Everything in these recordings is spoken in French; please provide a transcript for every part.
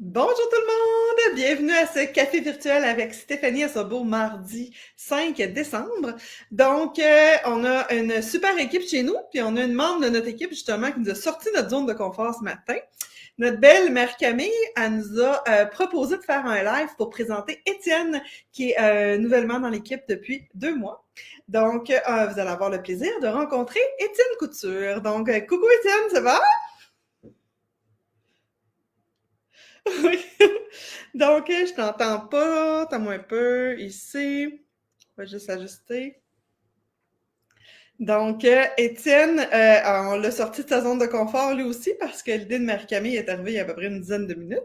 Bonjour tout le monde! Bienvenue à ce café virtuel avec Stéphanie à ce beau mardi 5 décembre. Donc, on a une super équipe chez nous, puis on a une membre de notre équipe justement qui nous a sorti de notre zone de confort ce matin. Notre belle Mère Camille, elle nous a proposé de faire un live pour présenter Étienne, qui est nouvellement dans l'équipe depuis 2 mois. Donc, vous allez avoir le plaisir de rencontrer Étienne Couture. Donc, coucou Étienne, ça va? Oui. Donc, je t'entends pas. Attends-moi un peu. Ici. On va juste ajuster. Donc, Étienne, on l'a sorti de sa zone de confort lui aussi parce que l'idée de Marie-Camille est arrivée il y a à peu près une dizaine de minutes.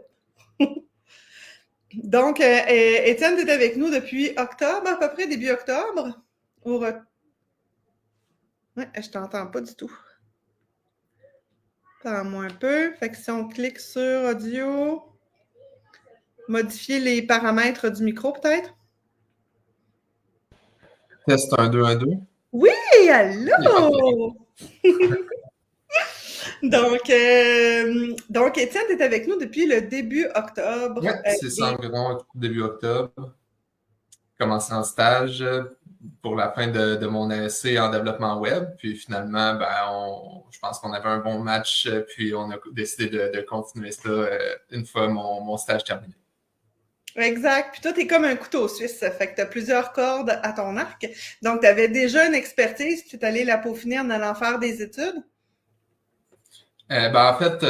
Donc, Étienne, tu es avec nous depuis octobre, à peu près, début octobre. Ouais, je t'entends pas du tout. Attends-moi un peu. Fait que si on clique sur audio, modifier les paramètres du micro peut-être. Test 1, 2, 1, 2. Oui, Il n'y a pas de problème. allô! Donc, Étienne est avec nous depuis le début octobre. Ouais, c'est ça environ début octobre. Commencé en stage pour la fin de mon essai en développement web. Puis finalement, je pense qu'on avait un bon match, puis on a décidé de continuer ça une fois mon stage terminé. Exact. Puis toi, t'es comme un couteau suisse. Fait que t'as plusieurs cordes à ton arc. Donc, t'avais déjà une expertise, puis t'es allé la peaufiner en allant faire des études. En fait,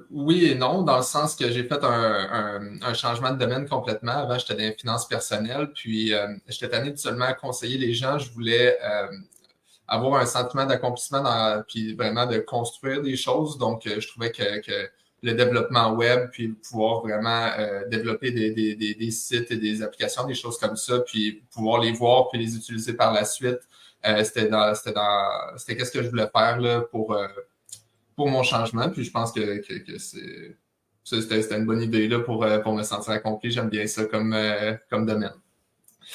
oui et non, dans le sens que j'ai fait un changement de domaine complètement. Avant, j'étais dans les finances personnelles, puis j'étais tanné de seulement conseiller les gens. Je voulais avoir un sentiment d'accomplissement puis vraiment de construire des choses. Donc, je trouvais que le développement web, puis pouvoir vraiment développer des sites et des applications, des choses comme ça, puis pouvoir les voir puis les utiliser par la suite, c'était qu'est-ce que je voulais faire là, pour mon changement. Puis je pense que c'était une bonne idée là, pour me sentir accompli. J'aime bien ça comme domaine.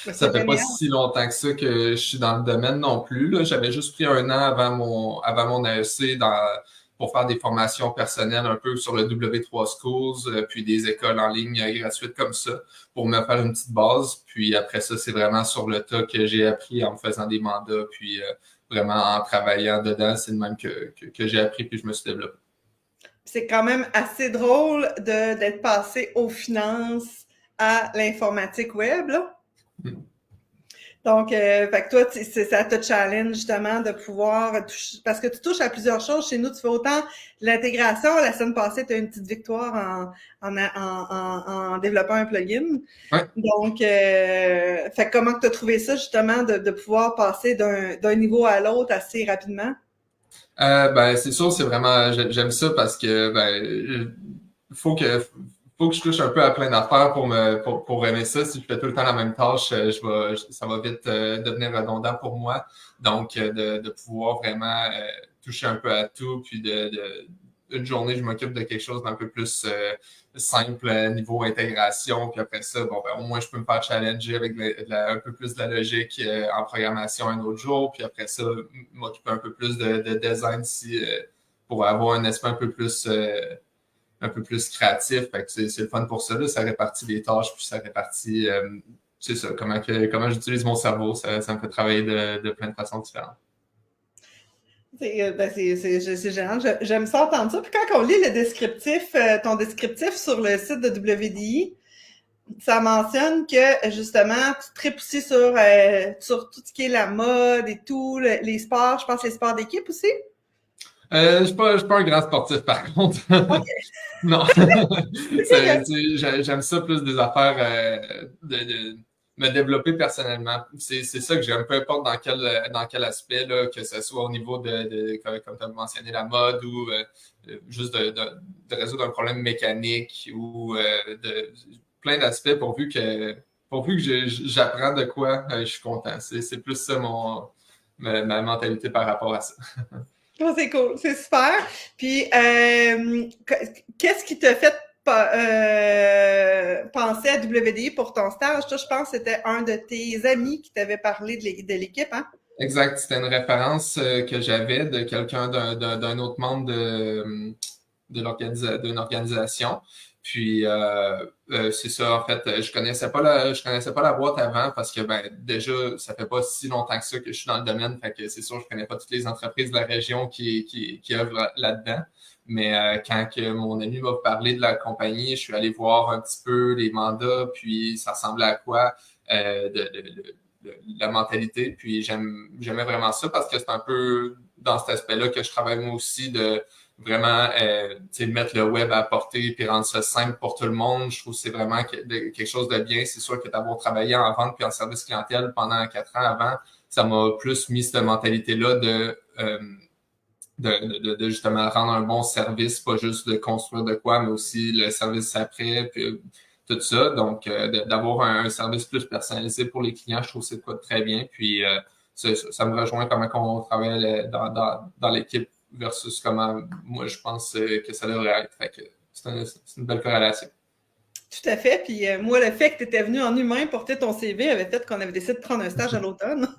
Ça C'est fait pas génial. si longtemps que ça que je suis dans le domaine non plus. Là. J'avais juste pris un an avant mon AEC pour faire des formations personnelles un peu sur le W3 Schools, puis des écoles en ligne gratuites comme ça, pour me faire une petite base. Puis après ça, c'est vraiment sur le tas que j'ai appris en me faisant des mandats, puis vraiment en travaillant dedans. C'est le même que j'ai appris, puis je me suis développé. C'est quand même assez drôle d'être passé aux finances à l'informatique web, là. Donc, fait que toi, ça te challenge justement de pouvoir toucher, parce que tu touches à plusieurs choses. Chez nous, tu fais autant l'intégration. La semaine passée, tu as une petite victoire en développant un plugin. Ouais. Donc, fait que comment tu as trouvé ça justement de pouvoir passer d'un niveau à l'autre assez rapidement? C'est sûr, c'est vraiment, j'aime ça parce que faut que faut que je touche un peu à plein d'affaires pour aimer ça. Si je fais tout le temps la même tâche, ça va vite devenir redondant pour moi. Donc, de pouvoir vraiment toucher un peu à tout, puis une journée, je m'occupe de quelque chose d'un peu plus simple niveau intégration, puis après ça, au moins, je peux me faire challenger avec un peu plus de la logique en programmation un autre jour, puis après ça, m'occuper un peu plus de design pour avoir un esprit un peu plus créatif. Fait que c'est le fun pour ça. Là. Ça répartit les tâches, puis ça répartit, c'est ça, comment j'utilise mon cerveau. Ça me fait travailler de plein de façons différentes. C'est génial. J'aime ça entendre ça. Puis quand on lit le descriptif, ton descriptif sur le site de WDI, ça mentionne que justement, tu tripes aussi sur tout ce qui est la mode et tout, les sports, je pense les sports d'équipe aussi. Je suis pas un grand sportif, par contre. OK, Non. c'est correct. J'aime ça plus des affaires de me développer personnellement. C'est ça que j'aime, peu importe dans quel aspect, là, que ce soit au niveau comme tu as mentionné, la mode ou juste de résoudre un problème mécanique ou de plein d'aspects pourvu que j'apprends de quoi, je suis content. C'est plus ça ma mentalité par rapport à ça. Oh, c'est cool, c'est super. Puis, qu'est-ce qui t'a fait penser à WDI pour ton stage? Toi, je pense que c'était un de tes amis qui t'avait parlé de l'équipe, hein? Exact, c'était une référence que j'avais de quelqu'un d'un autre membre d'une organisation. Puis c'est ça, en fait, je connaissais pas la boîte avant parce que ben déjà, ça fait pas si longtemps que ça que je suis dans le domaine, fait que c'est sûr, je connais pas toutes les entreprises de la région qui œuvrent là-dedans. Mais quand que mon ami m'a parlé de la compagnie, je suis allé voir un petit peu les mandats, puis ça ressemblait à quoi la mentalité. Puis j'aimais vraiment ça parce que c'est un peu dans cet aspect-là que je travaille moi aussi de vraiment mettre le web à portée puis rendre ça simple pour tout le monde. Je trouve que c'est vraiment quelque chose de bien. C'est sûr que d'avoir travaillé en vente puis en service clientèle pendant 4 ans avant, ça m'a plus mis cette mentalité-là de justement rendre un bon service, pas juste de construire de quoi, mais aussi le service après, puis tout ça. Donc, d'avoir un service plus personnalisé pour les clients, je trouve que c'est quoi de très bien. Puis, ça me rejoint comment on travaille dans l'équipe versus comment moi je pense que ça devrait être. Fait que c'est une belle corrélation. Tout à fait. Puis moi, le fait que tu étais venu en humain porter ton CV avait fait qu'on avait décidé de prendre un stage à l'automne.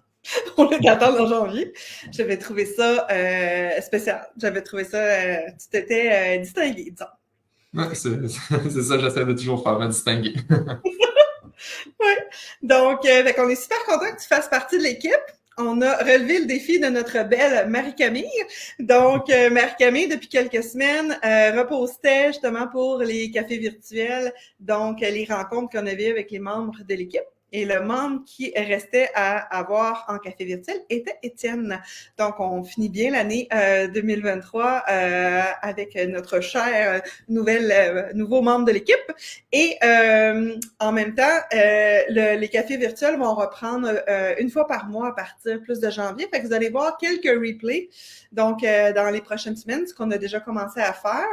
On lieu d'attendre en janvier. J'avais trouvé ça spécial. J'avais trouvé ça, tu t'étais distingué, disons. Ouais, c'est ça, j'essaie de toujours faire me distinguer. Oui. Donc, on est super content que tu fasses partie de l'équipe. On a relevé le défi de notre belle Marie-Camille. Donc, Marie-Camille, depuis quelques semaines, repostait justement pour les cafés virtuels, donc les rencontres qu'on avait avec les membres de l'équipe. Et le membre qui restait à avoir en café virtuel était Étienne. Donc, on finit bien l'année 2023 avec notre cher nouveau membre de l'équipe. Et en même temps, les cafés virtuels vont reprendre une fois par mois à partir plus de janvier. Fait que vous allez voir quelques replays. Donc, dans les prochaines semaines, ce qu'on a déjà commencé à faire.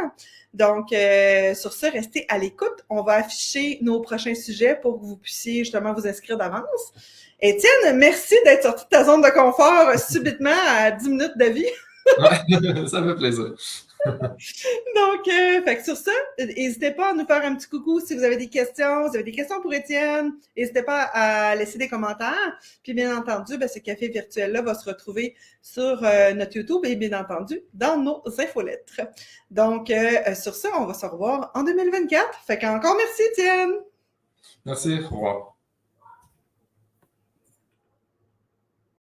Donc, sur ce, restez à l'écoute. On va afficher nos prochains sujets pour que vous puissiez justement vous inscrire d'avance. Étienne, merci d'être sorti de ta zone de confort subitement à 10 minutes de vie. Ouais, ça me fait plaisir. Donc, fait que sur ça, n'hésitez pas à nous faire un petit coucou si vous avez des questions. Si vous avez des questions pour Étienne, n'hésitez pas à laisser des commentaires. Puis, bien entendu, ce café virtuel-là va se retrouver sur notre YouTube et bien entendu dans nos infolettres. Donc, sur ça, on va se revoir en 2024. Fait qu'encore merci, Étienne! Merci, au revoir.